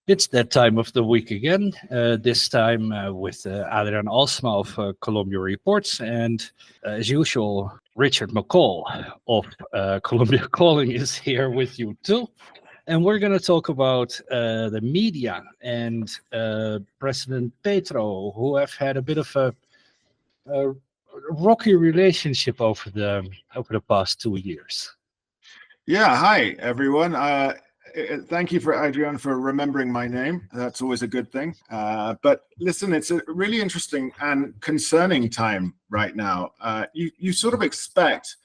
It's that time of the week again, this time with Adrian Alsma of Colombia Reports, and as usual, Richard McCall of Colombia Calling is here with you too. And we're going to talk about the media and President Petro, who have had a bit of a rocky relationship over the past 2 years. Yeah, hi everyone. Thank you for Adrian for remembering my name. That's always a good thing. But listen, it's a really interesting and concerning time right now. You sort of expect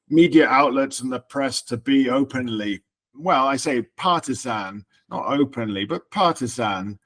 media outlets and the press to be openly, well, I say partisan, not openly, but partisan,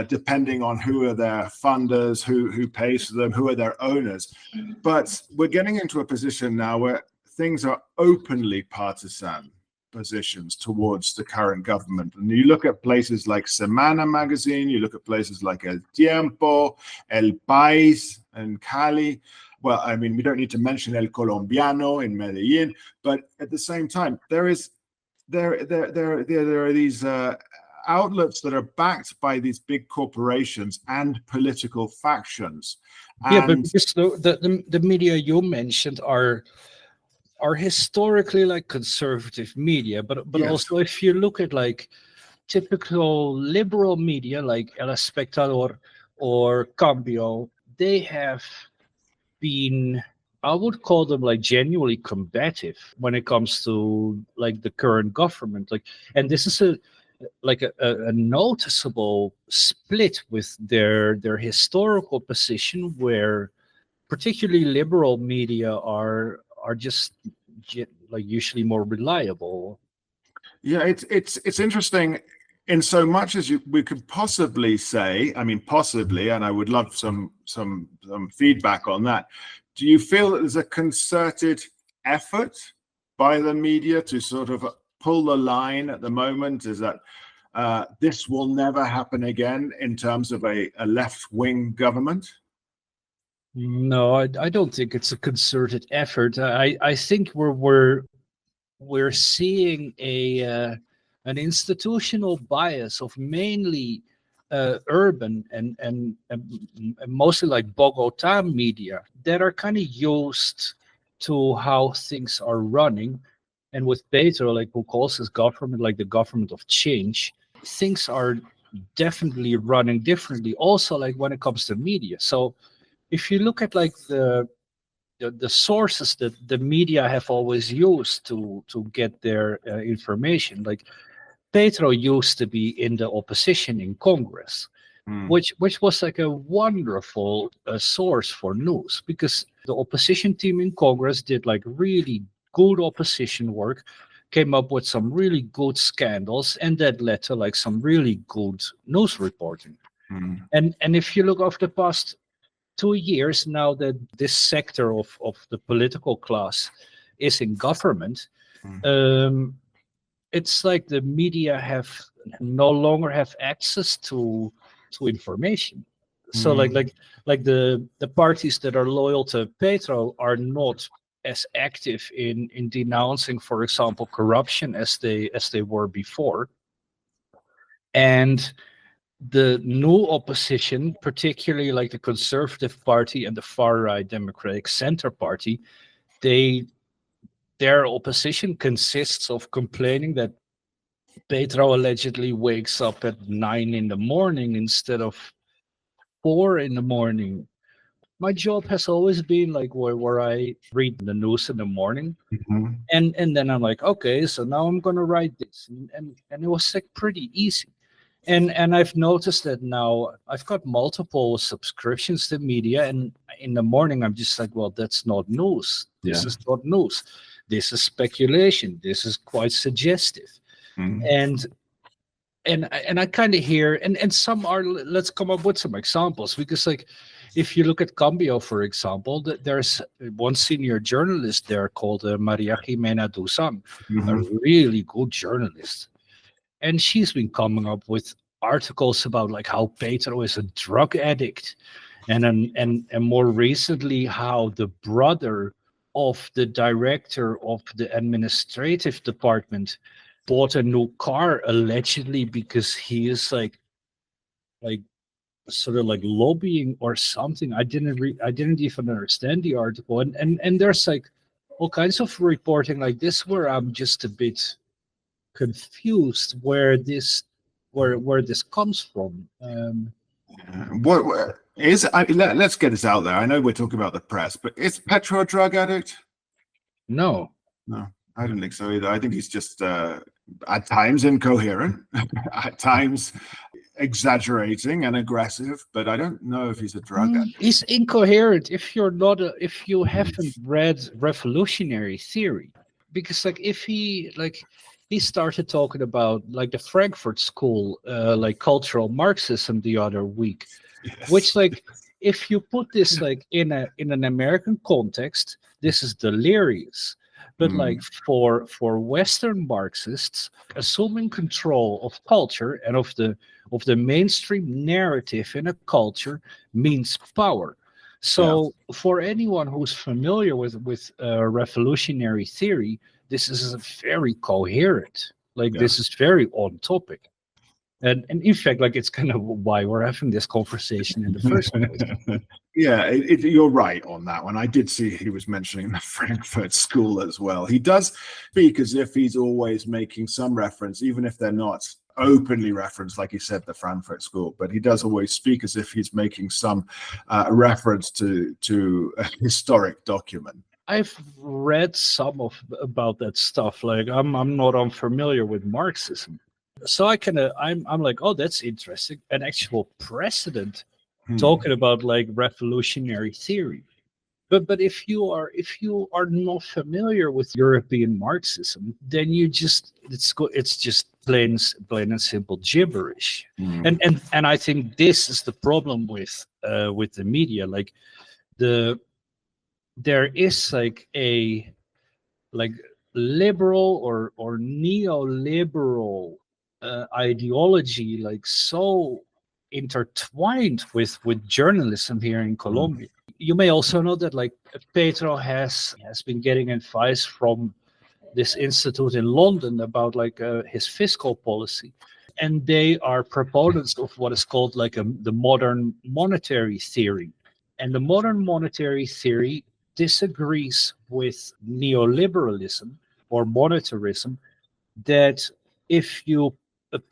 depending on who are their funders, who pays for them, who are their owners. But we're getting into a position now where things are openly partisan positions towards the current government. And you look at places like Semana magazine, you look at places like El Tiempo, El País and Cali. Well, I mean, we don't need to mention El Colombiano in Medellin, but at the same time, there are these outlets that are backed by these big corporations and political factions. Yeah, but because the media you mentioned are historically like conservative media, but Yes. also if you look at like typical liberal media like El Espectador or Cambio, they have been, I would call them like genuinely combative when it comes to like the current government. Like, and this is a noticeable split with their historical position, where particularly liberal media are just like usually more reliable. Yeah, it's interesting in so much as we could possibly say. I mean, possibly, and I would love some feedback on that. Do you feel that there's a concerted effort by the media to sort of pull the line at the moment? Is that this will never happen again in terms of a left-wing government? No, I don't think it's a concerted effort. I think we're seeing an institutional bias of mainly urban and mostly like Bogota media that are kind of used to how things are running. And with Petro, like who calls his government like the government of change, things are definitely running differently. Also, like when it comes to media. So if you look at like the sources that the media have always used to get their information, like Petro used to be in the opposition in Congress, which was like a wonderful source for news, because the opposition team in Congress did like really good opposition work, came up with some really good scandals, and that led to like some really good news reporting. And if you look over the past 2 years now that this sector of the political class is in government, it's like the media have no longer have access to information. So like the parties that are loyal to Petro are not as active in denouncing, for example, corruption as they were before. And the new opposition, particularly like the Conservative Party and the far-right Democratic Center Party, their opposition consists of complaining that Petro allegedly wakes up at 9 in the morning instead of 4 in the morning. My job has always been like where I read the news in the morning, and then I'm like, okay, so now I'm gonna write this, and it was like pretty easy. And I've noticed that now I've got multiple subscriptions to media, and in the morning I'm just like, well, that's not news. This is not news. This is speculation. This is quite suggestive. And I kind of hear, and some are, let's come up with some examples, because like if you look at Cambio, for example, there's one senior journalist there called Maria Jimena Dusan, a really good journalist. And she's been coming up with articles about like how Petro is a drug addict, and more recently how the brother of the director of the administrative department bought a new car allegedly because he is like sort of like lobbying or something. I didn't even understand the article, and there's like all kinds of reporting like this where I'm just a bit confused where this comes from. What is? Let's get this out there. I know we're talking about the press, but is Petro a drug addict? No. No, I don't think so either. I think he's just at times incoherent, at times exaggerating and aggressive, but I don't know if he's a drug addict. He's incoherent if if you haven't read revolutionary theory, because like if he started talking about like the Frankfurt School, like cultural Marxism the other week, Yes. which like if you put this like in an American context, this is delirious. But like for Western Marxists, assuming control of culture and of the mainstream narrative in a culture means power. So for anyone who's familiar with revolutionary theory, this is very coherent. Like this is very on topic. And in fact, like it's kind of why we're having this conversation in the first place. Yeah, you're right on that one. I did see he was mentioning the Frankfurt School as well. He does speak as if he's always making some reference, even if they're not openly referenced, like he said, the Frankfurt School. But he does always speak as if he's making some reference to a historic document. I've read some about that stuff. Like I'm not unfamiliar with Marxism, so I'm like, oh, that's interesting. An actual precedent talking about like revolutionary theory. But if you are not familiar with European Marxism, then it's just plain and simple gibberish. And I think this is the problem with the media. Like there is like a like liberal or neoliberal ideology like so intertwined with journalism here in Colombia. You may also know that like Petro has been getting advice from this institute in London about like his fiscal policy, and they are proponents of what is called like the modern monetary theory. And the modern monetary theory disagrees with neoliberalism or monetarism, that if you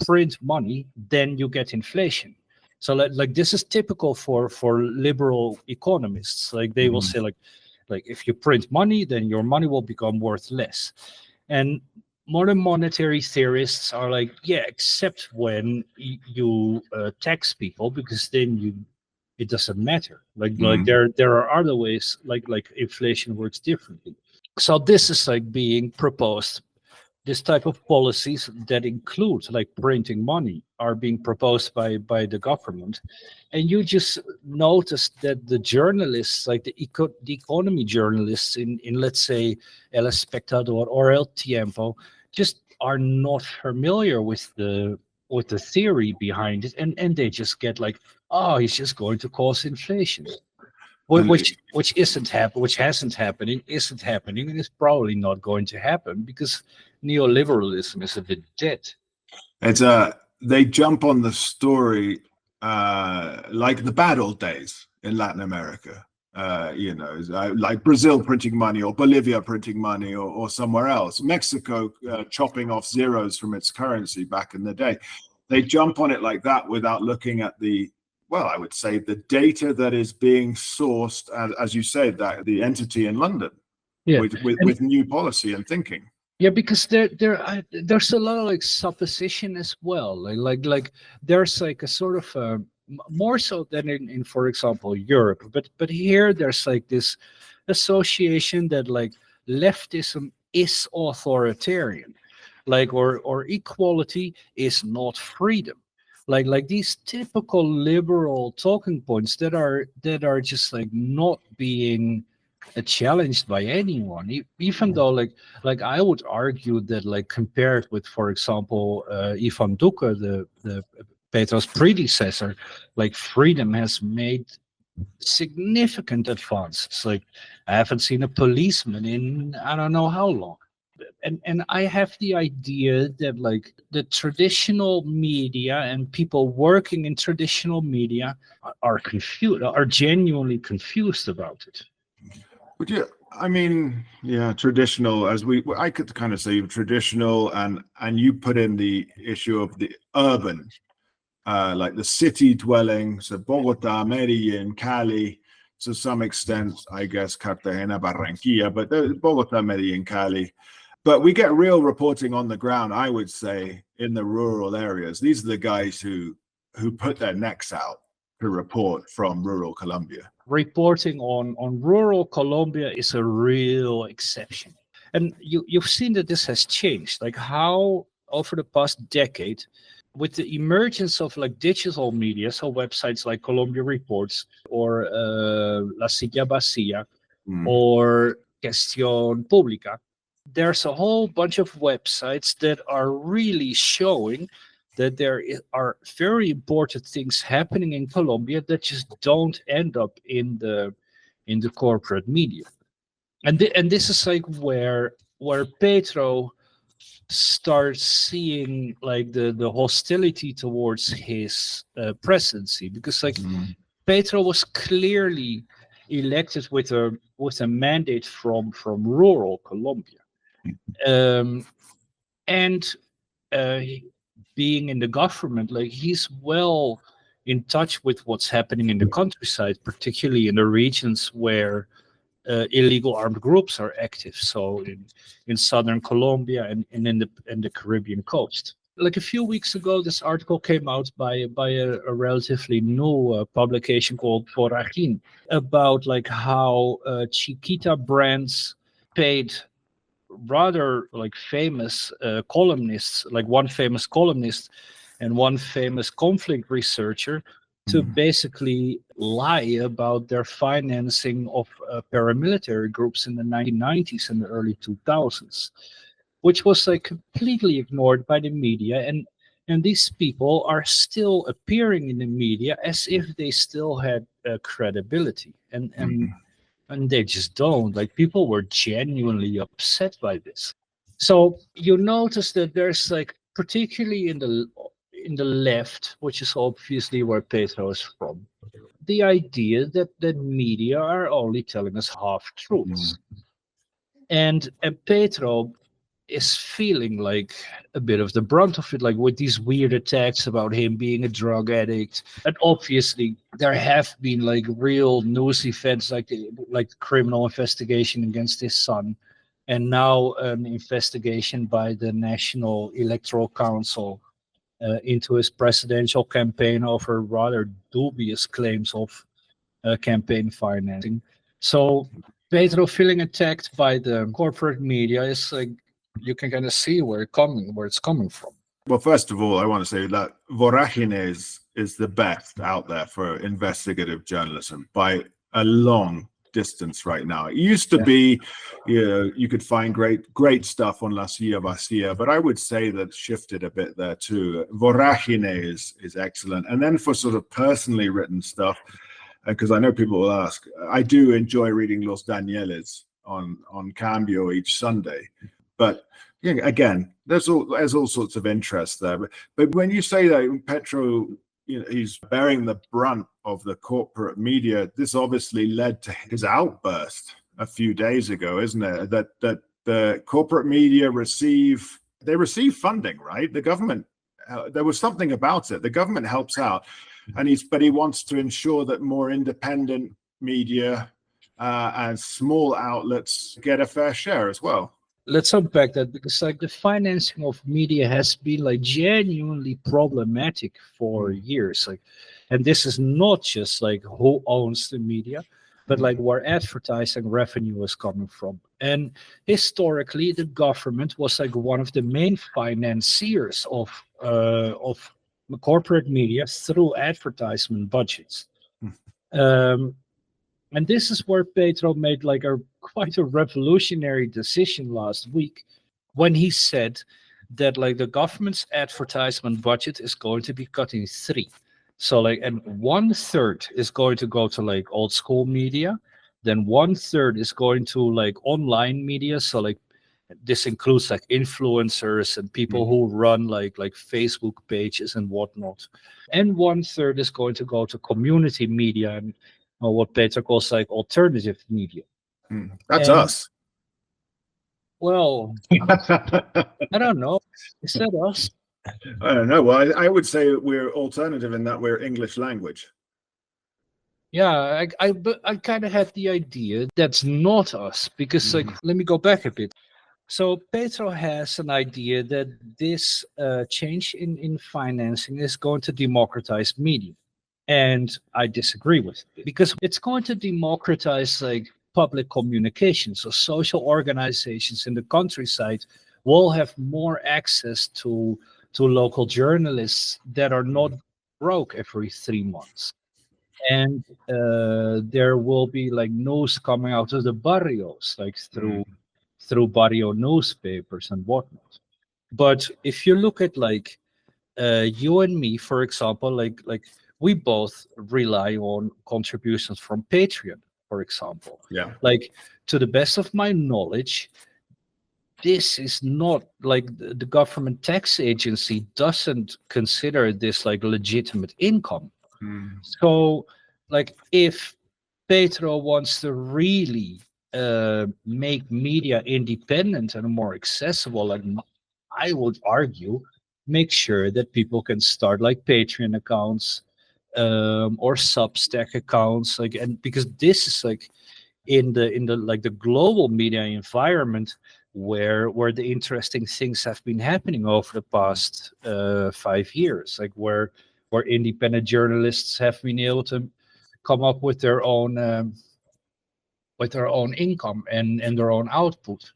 print money, then you get inflation. So like this is typical for liberal economists. Like they will say like if you print money, then your money will become worth less. And modern monetary theorists are like, yeah, except when you tax people, because then it doesn't matter. Like there are other ways like inflation works differently. So this is like being proposed. This type of policies that include like printing money are being proposed by the government. And you just notice that the journalists, like the economy journalists in let's say El Espectador or El Tiempo, just are not familiar with the theory behind it, and they just get like, oh, he's just going to cause inflation. Which hasn't happened, isn't happening, and is probably not going to happen because neoliberalism is a bit dead. It's they jump on the story like the bad old days in Latin America. Like Brazil printing money, or Bolivia printing money, or somewhere else. Mexico chopping off zeros from its currency back in the day. They jump on it like that without looking at I would say the data that is being sourced, as you said, that the entity in London, with new policy and thinking. Yeah, because there's a lot of like supposition as well. Like there's like a sort of more so than in for example Europe, but here there's like this association that like leftism is authoritarian, like or equality is not freedom. Like these typical liberal talking points that are just like not being challenged by anyone, even though like I would argue that like compared with, for example, Ivan Duque, the Petro's predecessor, like freedom has made significant advances. Like I haven't seen a policeman in I don't know how long. And I have the idea that like the traditional media and people working in traditional media are confused, are genuinely confused about it. Would you? I mean, yeah, traditional. I could kind of say traditional, and you put in the issue of the urban, like the city dwelling, so Bogota, Medellin, Cali, to some extent, I guess Cartagena, Barranquilla, but Bogota, Medellin, Cali. But we get real reporting on the ground, I would say, in the rural areas. These are the guys who put their necks out to report from rural Colombia. Reporting on rural Colombia is a real exception. And you've seen that this has changed, like how over the past decade, with the emergence of like digital media, so websites like Colombia Reports or La Silla Vacía or Gestión Pública, there's a whole bunch of websites that are really showing that are very important things happening in Colombia that just don't end up in the corporate media. And this is like where Petro starts seeing like the hostility towards his presidency, because like Petro was clearly elected with a mandate from rural Colombia, and uh, being in the government, like he's well in touch with what's happening in the countryside, particularly in the regions where illegal armed groups are active. So in southern Colombia and in the Caribbean coast. Like a few weeks ago, this article came out by a relatively new publication called Foragin about like how Chiquita brands paid rather like famous columnists, like one famous columnist and one famous conflict researcher, to basically lie about their financing of paramilitary groups in the 1990s and the early 2000s, which was like completely ignored by the media. And these people are still appearing in the media as if they still had credibility, and they just don't. Like people were genuinely upset by this. So you notice that there's like, particularly in the left, which is obviously where Petro is from, the idea that the media are only telling us half truths. And Petro is feeling like a bit of the brunt of it, like with these weird attacks about him being a drug addict. And obviously, there have been like real news events, like the criminal investigation against his son, and now an investigation by the National Electoral Council into his presidential campaign over rather dubious claims of campaign financing. So Pedro feeling attacked by the corporate media is like, you can kind of see where it's coming from. Well, first of all, I want to say that Voragine is the best out there for investigative journalism by a long distance right now. It used to be, you could find great stuff on La Silla Vacía, but I would say that shifted a bit there too. Voragine is excellent. And then for sort of personally written stuff, because I know people will ask, I do enjoy reading Los Danieles on Cambio each Sunday. But again, there's all sorts of interest there. But when you say that Petro, he's bearing the brunt of the corporate media, this obviously led to his outburst a few days ago, isn't it? That the corporate media receive funding, right? The government, there was something about it. The government helps out, but he wants to ensure that more independent media and small outlets get a fair share as well. Let's unpack that, because like the financing of media has been like genuinely problematic for years. Like, and this is not just like who owns the media, but like where advertising revenue is coming from. And historically, the government was like one of the main financiers of corporate media through advertisement budgets. And this is where Petro made like quite a revolutionary decision last week, when he said that like the government's advertisement budget is going to be cut in three. So like, and 1/3 is going to go to like old school media, then 1/3 is going to like online media, so like This includes like influencers and people who run like Facebook pages and whatnot. And 1/3 is going to go to community media and what Petro calls like alternative media. That's And, us. well, I don't know. Is that us? I don't know. Well, I would say we're alternative in that we're English language. Yeah, I kind of had the idea that's not us because like let me go back a bit. So Petro has an idea that this change in financing is going to democratize media, and I disagree with it because it's going to democratize like public communication. So social organizations in the countryside will have more access to local journalists that are not broke every 3 months. And there will be like news coming out of the barrios, like through barrio newspapers and whatnot. But if you look at like you and me, for example, like we both rely on contributions from Patreon, for example. Yeah. Like to the best of my knowledge, this is not like the government tax agency doesn't consider this like legitimate income. So, like, if Petro wants to really make media independent and more accessible, like I would argue, make sure that people can start like Patreon accounts or Substack accounts, like, and because this is like in the like the global media environment where the interesting things have been happening over the past 5 years, like where independent journalists have been able to come up with their own income and their own output.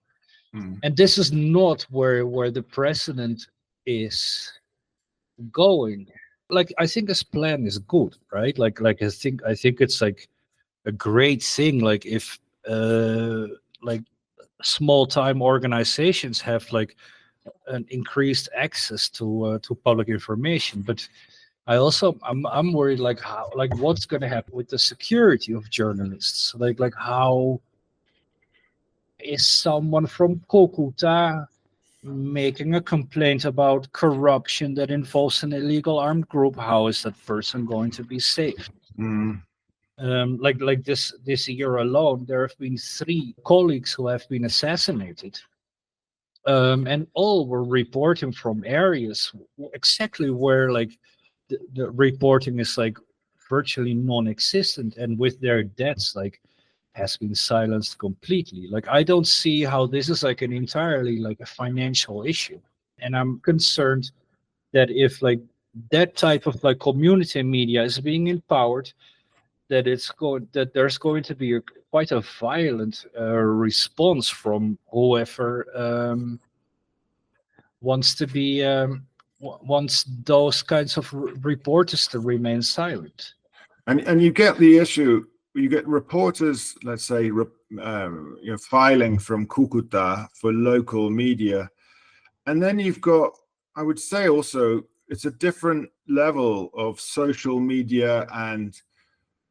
And this is not where the president is going. Like I think his plan is good, right? Like I think it's like a great thing. Like if like small time organizations have like an increased access to public information, but I'm worried like how like what's going to happen with the security of journalists, like how is someone from Kokuta making a complaint about corruption that involves an illegal armed group, how is that person going to be safe? Like this year alone, there have been 3 colleagues who have been assassinated, and all were reporting from areas exactly where like the reporting is like virtually non-existent, and with their deaths like has been silenced completely. Like I don't see how this is like an entirely like a financial issue, and I'm concerned that if like that type of like community media is being empowered, that there's going to be quite a violent response from whoever wants to be wants those kinds of reporters to remain silent. And you get the issue. You get reporters, let's say, filing from Cucuta for local media, and then you've got, I would say, also it's a different level of social media and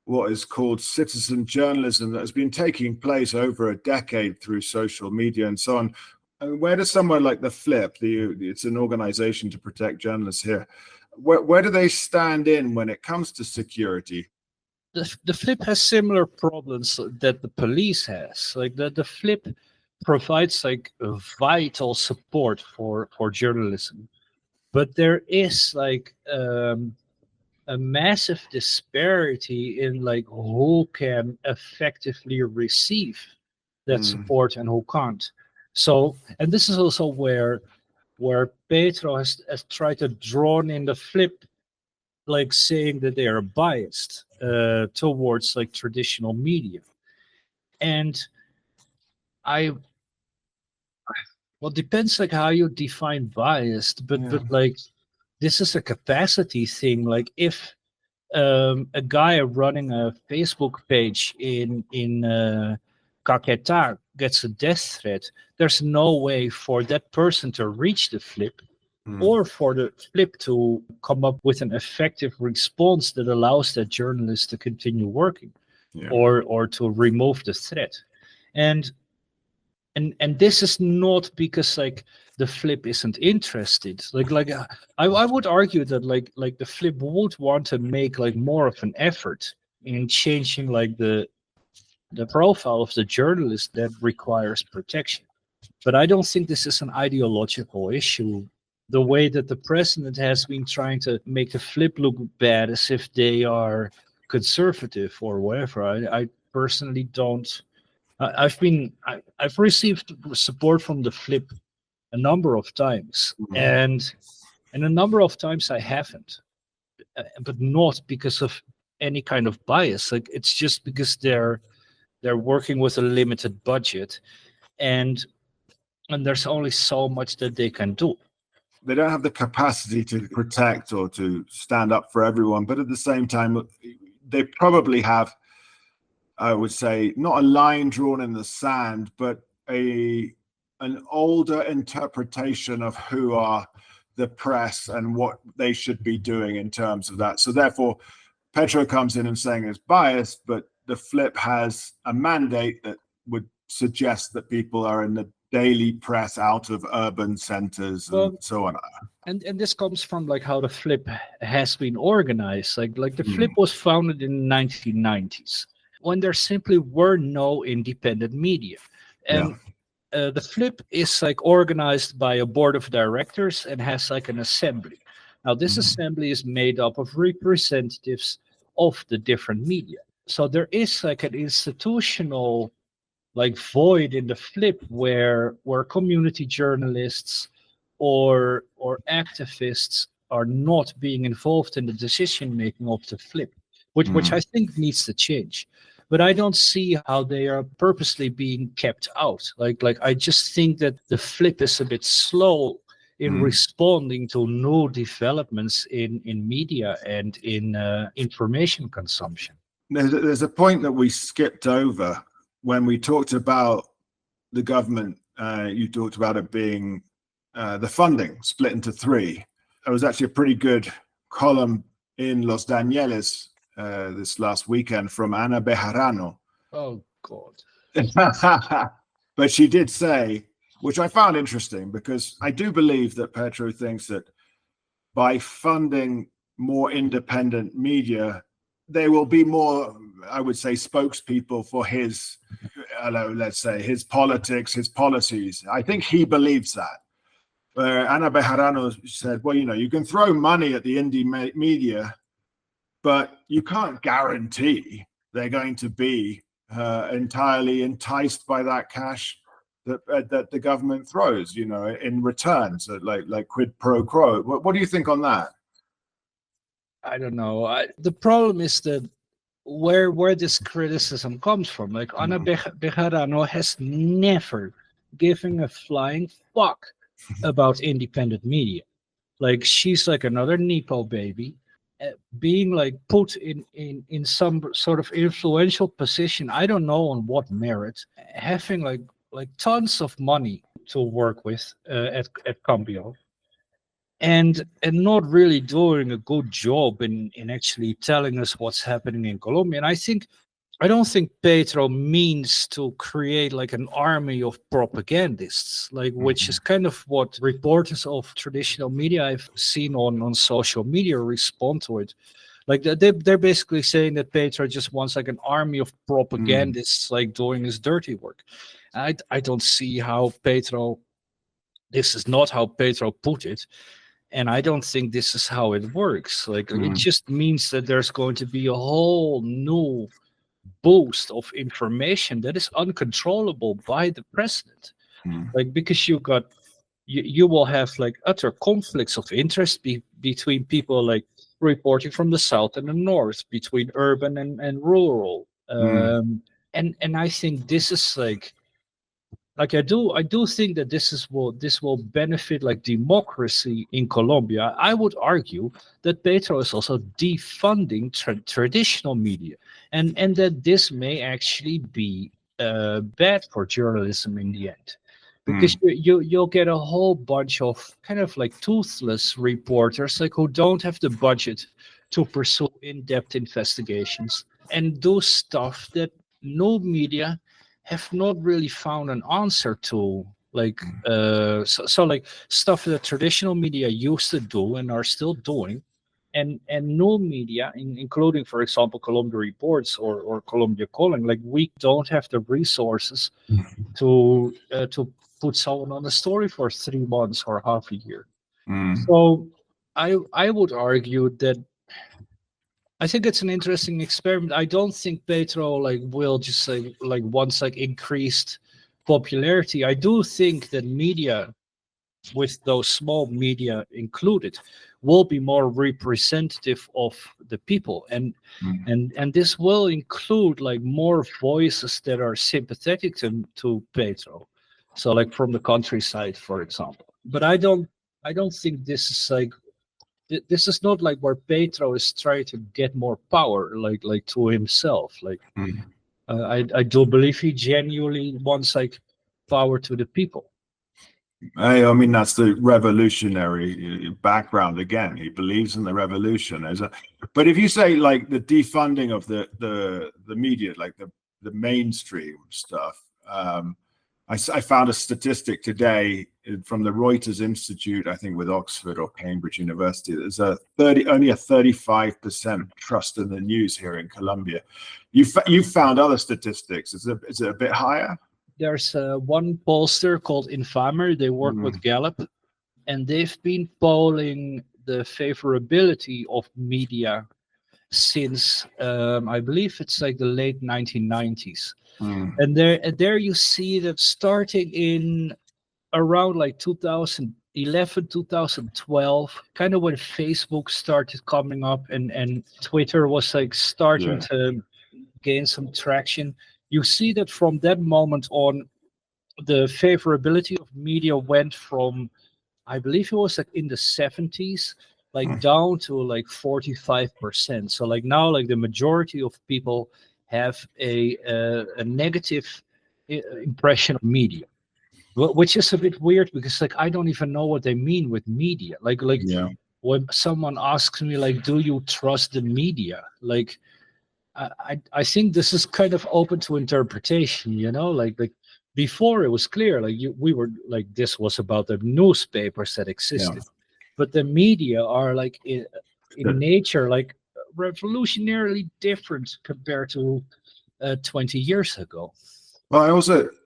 what is called citizen journalism that has been taking place over a decade through social media and so on. And where does somewhere like the Flip, it's an organization to protect journalists here, where do they stand in when it comes to security? The Flip has similar problems that the police has. Like the Flip provides like a vital support for journalism, but there is like a massive disparity in like who can effectively receive that support and who can't. So, and this is also where Petro has tried to drawn in the Flip, like saying that they are biased towards like traditional media. And I well, depends like how you define biased, but like this is a capacity thing. Like if a guy running a Facebook page in Caquetá gets a death threat, there's no way for that person to reach the Flip or for the Flip to come up with an effective response that allows that journalist to continue working or to remove the threat. And and this is not because like the flip isn't interested. I would argue that like the flip would want to make like more of an effort in changing like the profile of the journalist that requires protection. But I don't think this is an ideological issue. The way that the president has been trying to make the flip look bad as if they are conservative or whatever. I personally don't. I've received support from the flip a number of times, and a number of times I haven't, but not because of any kind of bias. Like it's just because they're working with a limited budget, and there's only so much that they can do. They don't have the capacity to protect or to stand up for everyone, but at the same time, they probably have, I would say, not a line drawn in the sand, but an older interpretation of who are the press and what they should be doing in terms of that. So therefore, Petro comes in and saying it's biased, but the flip has a mandate that would suggest that people are in the daily press out of urban centers and so on. And this comes from like how the flip has been organized. Like the flip was founded in the 1990s when there simply were no independent media. And the flip is like organized by a board of directors and has like an assembly. Now this assembly is made up of representatives of the different media. So there is like an institutional like void in the flip where community journalists or activists are not being involved in the decision making of the flip, which I think needs to change. But I don't see how they are purposely being kept out. Like I just think that the flip is a bit slow in responding to new developments in media and in information consumption. There's a point that we skipped over when we talked about the government. You talked about it being the funding split into three. It was actually a pretty good column in Los Danieles this last weekend from Ana Bejarano. Oh, God. But she did say, which I found interesting, because I do believe that Petro thinks that by funding more independent media, there will be more, I would say, spokespeople for his, let's say, his politics, his policies. I think he believes that. Ana Bejarano said, well, you can throw money at the indie media, but you can't guarantee they're going to be entirely enticed by that cash that the government throws, in return. So like quid pro quo. What do you think on that? I don't know. The problem is that where this criticism comes from. Like Ana Bejarano has never given a flying fuck about independent media. Like she's like another Nepo baby, being like put in some sort of influential position. I don't know on what merit, having like tons of money to work with at Cambio, and not really doing a good job in actually telling us what's happening in Colombia. And I don't think Petro means to create like an army of propagandists, like which is kind of what reporters of traditional media I've seen on social media respond to it. Like they're basically saying that Petro just wants like an army of propagandists like doing his dirty work. I don't see how Petro. This is not how Petro put it. And I don't think this is how it works. Like it just means that there's going to be a whole new boost of information that is uncontrollable by the president. Like because you will have like utter conflicts of interest between people like reporting from the south and the north, between urban and rural. And I think this is like I do think that this will benefit like democracy in Colombia. I would argue that Petro is also defunding traditional media, and that this may actually be bad for journalism in the end, because you'll get a whole bunch of kind of like toothless reporters like who don't have the budget to pursue in-depth investigations and do stuff that no media have not really found an answer to, like so like stuff that traditional media used to do and are still doing, and new media, including, for example, Colombia Reports or Colombia Calling. Like, we don't have the resources to put someone on a story for 3 months or half a year. Mm. So I would argue that I think it's an interesting experiment. I don't think Petro like will just say, like, once like increased popularity. I do think that media, with those small media included, will be more representative of the people, Mm. and this will include like more voices that are sympathetic to Petro. So, like, from the countryside, for example. But I don't think this is like this is not like where Petro is trying to get more power, like to himself. Like, Mm. I do believe he genuinely wants like power to the people. I mean, that's the revolutionary background again. He believes in the revolution as a. But if you say like the defunding of the media, like the mainstream stuff, I found a statistic today from the Reuters Institute, I think with Oxford or Cambridge University. There's only a 35% trust in the news here in Colombia. You found other statistics. Is it a bit higher? There's one pollster called Infamer. They work with Gallup, and they've been polling the favorability of media since I believe it's like the late 1990s. And there you see that starting in around like 2011, 2012, kind of when Facebook started coming up, and Twitter was like starting Yeah. to gain some traction. You see that from that moment on, the favorability of media went from, I believe it was like in the 70s, like down to like 45%. So like now, like the majority of people have a negative impression of media, which is a bit weird because like I don't even know what they mean with media. Like Yeah. when someone asks me like, "Do you trust the media?" Like I think this is kind of open to interpretation, like before it was clear, like we were like this was about the newspapers that Yeah. existed, but the media are like in nature like revolutionarily different compared to 20 years ago. Well,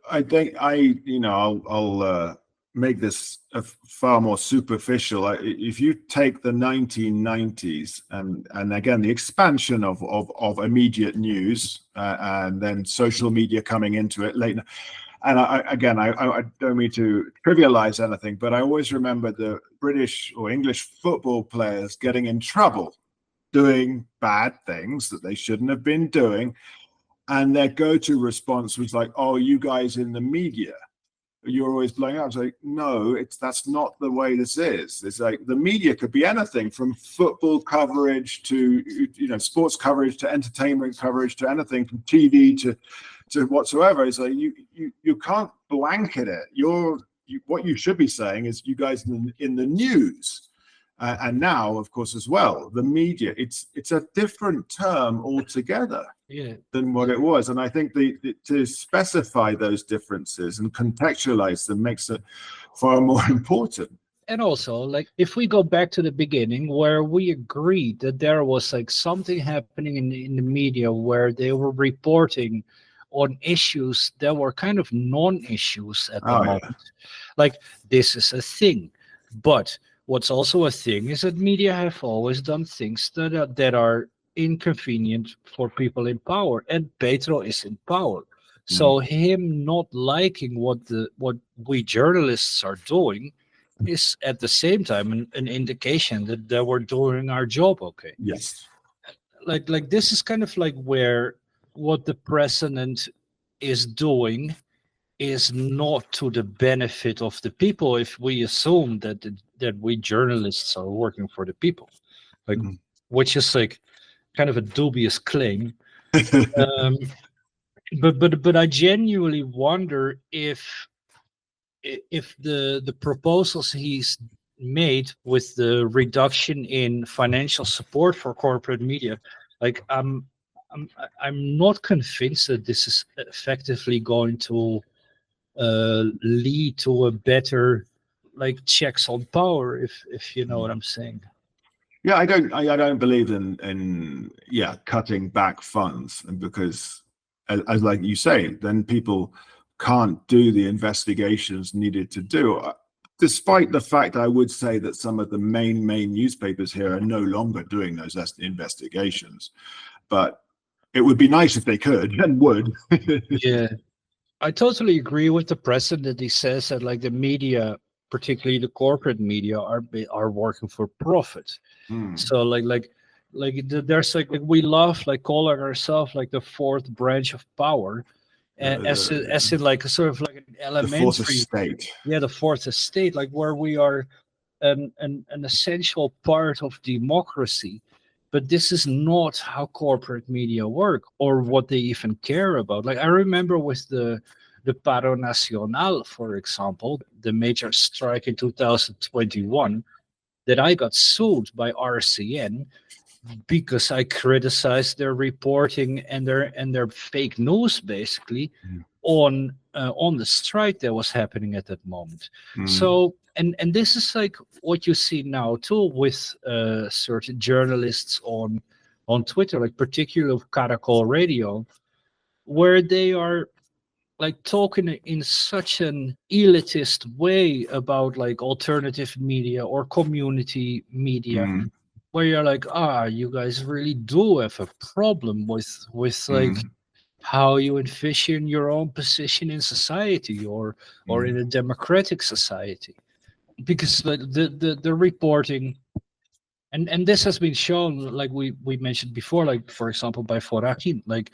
I think I'll make this far more superficial. If you take the 1990s and again the expansion of immediate news and then social media coming into it later, and I don't mean to trivialize anything, but I always remember the British or English football players getting in trouble doing bad things that they shouldn't have been doing. And their go-to response was like, "Oh, you guys in the media, you're always blowing up." I was like, "No, that's not the way this is." It's like the media could be anything from football coverage to sports coverage to entertainment coverage to anything from TV to whatsoever. It's like you can't blanket it. What you should be saying is you guys in the news. And now, of course, as well, the media, it's a different term altogether than what it was. And I think to specify those differences and contextualize them makes it far more important. And also, like, if we go back to the beginning where we agreed that there was like something happening in the media where they were reporting on issues that were kind of non-issues at the moment. Like, this is a thing. But what's also a thing is that media have always done things that are inconvenient for people in power, and Petro is in power. So him not liking what we journalists are doing is at the same time an indication that we're doing our job okay. Yes. Like this is kind of like where what the president is doing is not to the benefit of the people if we assume that we journalists are working for the people, like which is like kind of a dubious claim. um, but I genuinely wonder if the proposals he's made with the reduction in financial support for corporate media, like I'm not convinced that this is effectively going to lead to a better like checks on power, if you know what I'm saying. Yeah, I don't believe in cutting back funds, and because as like you say, then people can't do the investigations needed to do. Despite the fact I would say that some of the main newspapers here are no longer doing those investigations, but it would be nice if they could and would. Yeah, I totally agree with the president. He says that like the media, particularly the corporate media, are working for profit. Mm. So there's like we love like calling ourselves like the fourth branch of power, as in like a sort of like an The fourth elementary, estate. yeah, the fourth estate, like where we are an essential part of democracy. But this is not how corporate media work or what they even care about. Like I remember with the Paro Nacional, for example, the major strike in 2021, that I got sued by RCN because I criticized their reporting and their fake news basically Mm. on the strike that was happening at that moment. Mm. So and this is like what you see now too with certain journalists on Twitter, like particularly of Caracol Radio, where they are like talking in such an elitist way about like alternative media or community media, Mm. where you're like, you guys really do have a problem with like Mm. how you envision your own position in society or in Mm. a democratic society, because the reporting, and this has been shown, like we mentioned before, like for example by Forakin, like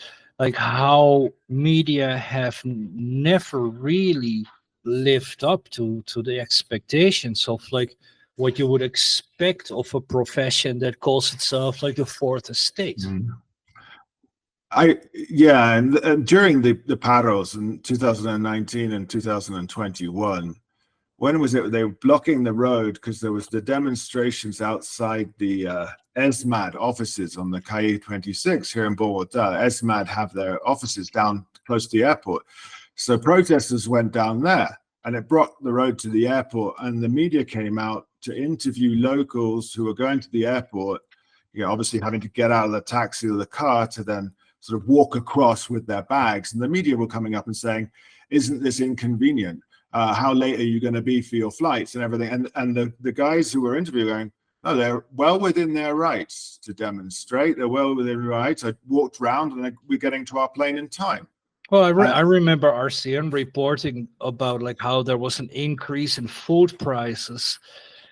how media have never really lived up to the expectations of like what you would expect of a profession that calls itself like the fourth estate. Mm. And during the paros in 2019 and 2021, when was it? They were blocking the road because there was the demonstrations outside the ESMAD offices on the Calle 26 here in Bogota. ESMAD have their offices down close to the airport. So protesters went down there and it blocked the road to the airport, and the media came out to interview locals who were going to the airport, obviously having to get out of the taxi or the car to then sort of walk across with their bags. And the media were coming up and saying, isn't this inconvenient? How late are you going to be for your flights and everything? And the guys who were interviewing, no, they're well within their rights to demonstrate. They're well within their rights. I walked around and we're getting to our plane in time. Well, I remember RCN reporting about like how there was an increase in food prices,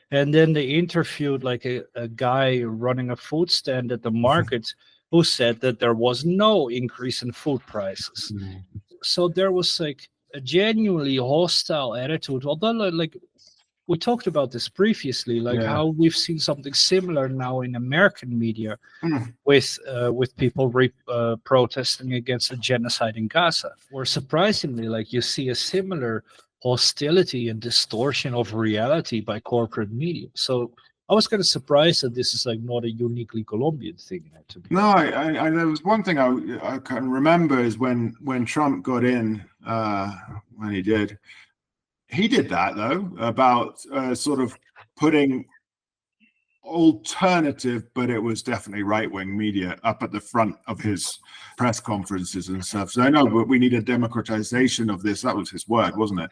and then they interviewed like a guy running a food stand at the market who said that there was no increase in food prices. So there was like a genuinely hostile attitude. Although, like we talked about this previously, like how we've seen something similar now in American media with people protesting against the genocide in Gaza, where surprisingly, like you see a similar hostility and distortion of reality by corporate media. So I was kind of surprised that this is like not a uniquely Colombian thing. To be No, I there was one thing I can remember is when Trump got in, when he did that though, about sort of putting alternative, but it was definitely right-wing media up at the front of his press conferences and stuff. So I know, but we need a democratization of this. That was his word, wasn't it?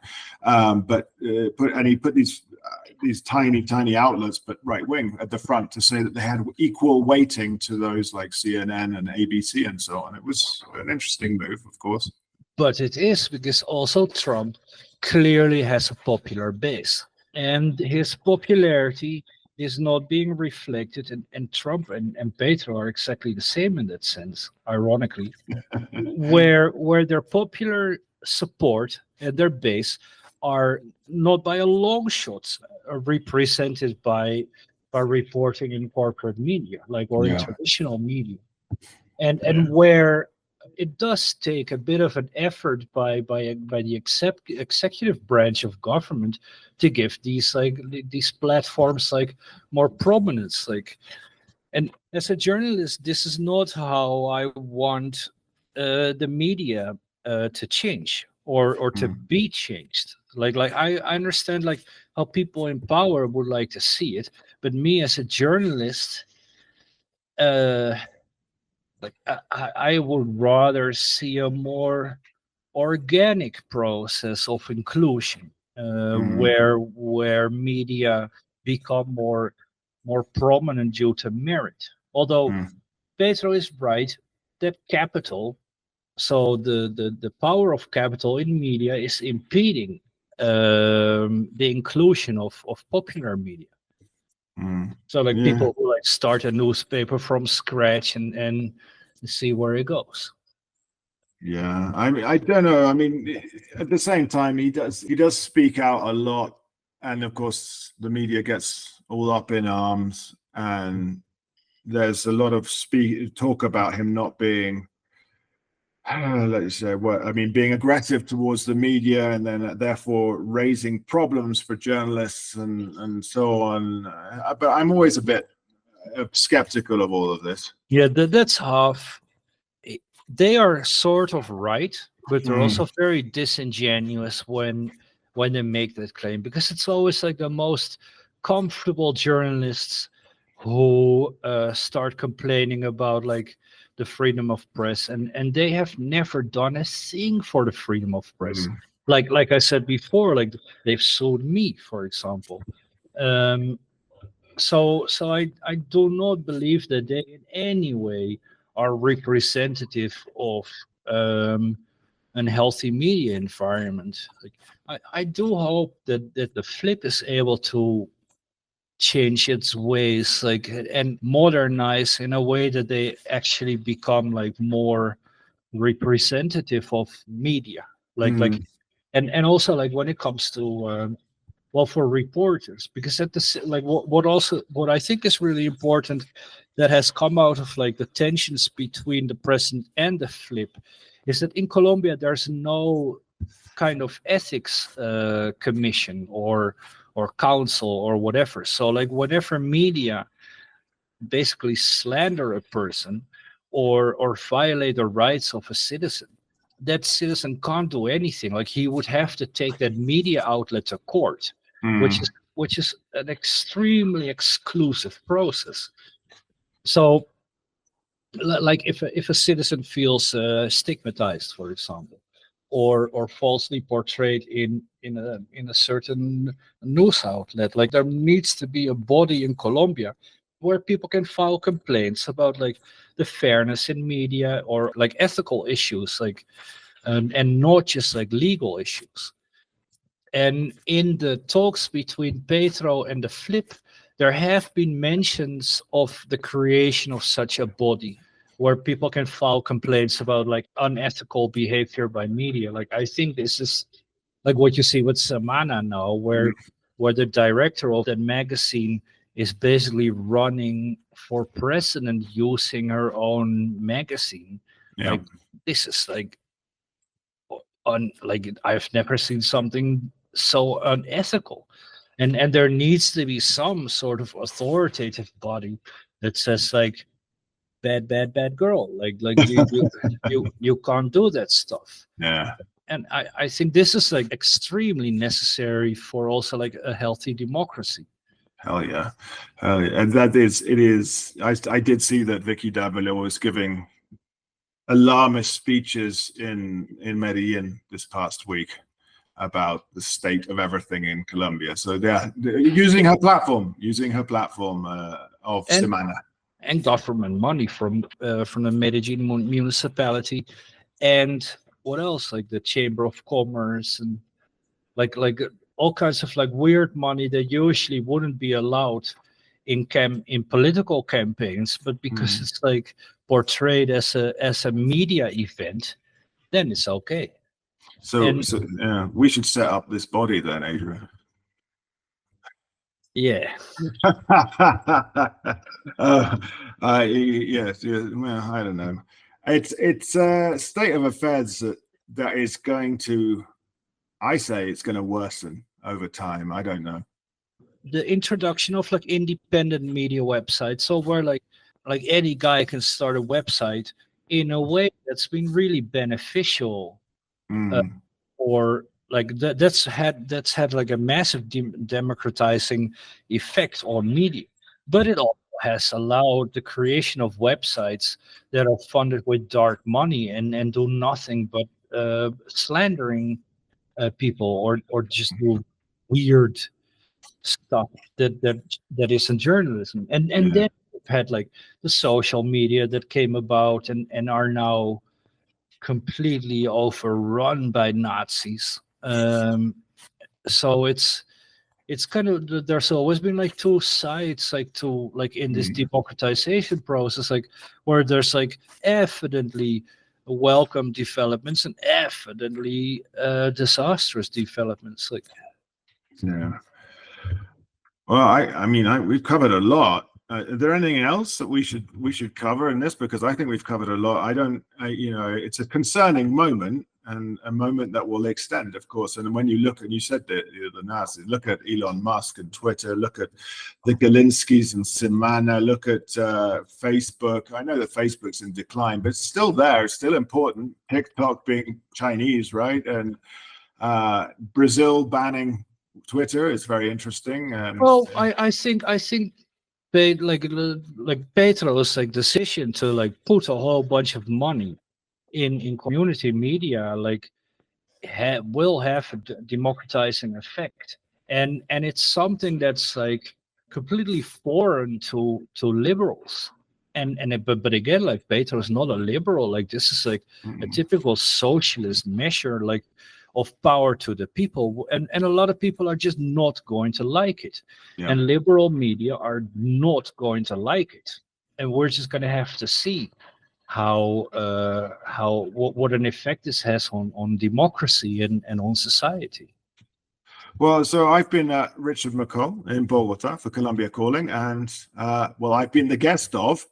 He put these tiny outlets, but right-wing at the front, to say that they had equal weighting to those like CNN and ABC and so on. It was an interesting move, of course. But it is because also Trump clearly has a popular base, and his popularity is not being reflected, and Trump and Petro are exactly the same in that sense, ironically, where their popular support and their base are not by a long shot represented by reporting in corporate media, like or in traditional media, and where it does take a bit of an effort by the executive branch of government to give these platforms like more prominence. Like And as a journalist, this is not how I want the media to change or to Mm, be changed. Like I understand like how people in power would like to see it, but me as a journalist, uh, I would rather see a more organic process of inclusion, mm, where media become more prominent due to merit. Although mm, Petro is right that capital, so the power of capital in media is impeding the inclusion of popular media. mm. So like Yeah. people who like start a newspaper from scratch and see where it goes. Yeah, I mean, I don't know. I mean, at the same time, he does speak out a lot, and of course, the media gets all up in arms, and there's a lot of talk about him not being, let's say, what I mean, being aggressive towards the media, and then therefore raising problems for journalists and so on. But I'm always a bit skeptical of all of this. Yeah, that's half. They are sort of right, but they're Mm, also very disingenuous when they make that claim because it's always like the most comfortable journalists who start complaining about like the freedom of press, and they have never done a thing for the freedom of press. mm, Like I said before, like they've sued me, for example. Um, so I do not believe that they in any way are representative of um, an healthy media environment. Like, I do hope that the flip is able to change its ways, like and modernize in a way that they actually become like more representative of media. Like mm, and also like when it comes to well for reporters because like what I think is really important that has come out of like the tensions between the president and the flip is that in Colombia there's no kind of ethics commission or council or whatever, so like whenever media basically slander a person or violate the rights of a citizen, that citizen can't do anything. Like he would have to take that media outlet to court, which is mm, which is an extremely exclusive process. So like if a citizen feels stigmatized, for example, or falsely portrayed in a certain news outlet, like there needs to be a body in Colombia where people can file complaints about like the fairness in media or like ethical issues, like and not just like legal issues. And in the talks between Petro and the Flip, there have been mentions of the creation of such a body where people can file complaints about like unethical behavior by media. Like I think this is like what you see with Samana now, mm. where the director of that magazine is basically running for president using her own magazine. Yeah. Like this is like on like I've never seen something so unethical. And there needs to be some sort of authoritative body that says like bad girl, like you can't do that stuff. Yeah. And I think this is like extremely necessary for also like a healthy democracy. Hell yeah. Hell yeah. And it is. I did see that Vicky Davilo was giving alarmist speeches in Medellin this past week about the state of everything in Colombia. So yeah, using her platform of and Semana. and government money from the Medellin municipality, and what else like the Chamber of Commerce and like all kinds of like weird money that usually wouldn't be allowed in political campaigns, but because Mm. it's like portrayed as a media event, then it's okay. So And so we should set up this body then, Adrian. yeah, uh, yes, well, I don't know. It's a state of affairs that is going to. I say it's going to worsen over time. I don't know. the introduction of like independent media websites, so where like any guy can start a website in a way that's been really beneficial, Mm, or like that's had like a massive democratizing effect on media. But it also has allowed the creation of websites that are funded with dark money and do nothing but slandering people, or just do weird stuff that isn't journalism. And yeah. then we've had like the social media that came about and are now completely overrun by Nazis. So it's kind of, there's always been like two sides, like to like in this Mm, democratization process, like where there's like evidently welcome developments and evidently disastrous developments. Like yeah. Well, I mean, we've covered a lot. Is there anything else that we should cover in this? Because I think we've covered a lot. It's a concerning moment, and a moment that will extend, of course. And when you look, and you said that the Nazis, look at Elon Musk and Twitter, look at the Galinskis and Simana, look at Facebook. I know that Facebook's in decline, but it's still there. It's still important. TikTok being Chinese, right? And Brazil banning Twitter is very interesting. well, I think like Petro's like decision to like put a whole bunch of money in community media like will have a democratizing effect, and it's something that's like completely foreign to liberals. But again, like Petro is not a liberal. Like this is like a Mm, typical socialist measure, like of power to the people, and a lot of people are just not going to like it, yeah. and liberal media are not going to like it, and we're just going to have to see what an effect this has on democracy and on society. Well, so I've been Richard McCall in Bogota for Colombia Calling, and I've been the guest of.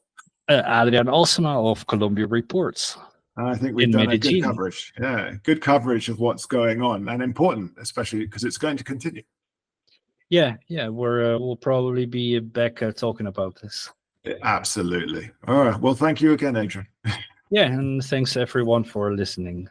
Adrian Alsema of Colombia Reports And I think we've in done a good Medellin. coverage. Yeah, good coverage of what's going on, and important, especially because it's going to continue. Yeah, we'll probably be back talking about this. Absolutely. All right. Well, thank you again, Adrian. Yeah, and thanks everyone for listening.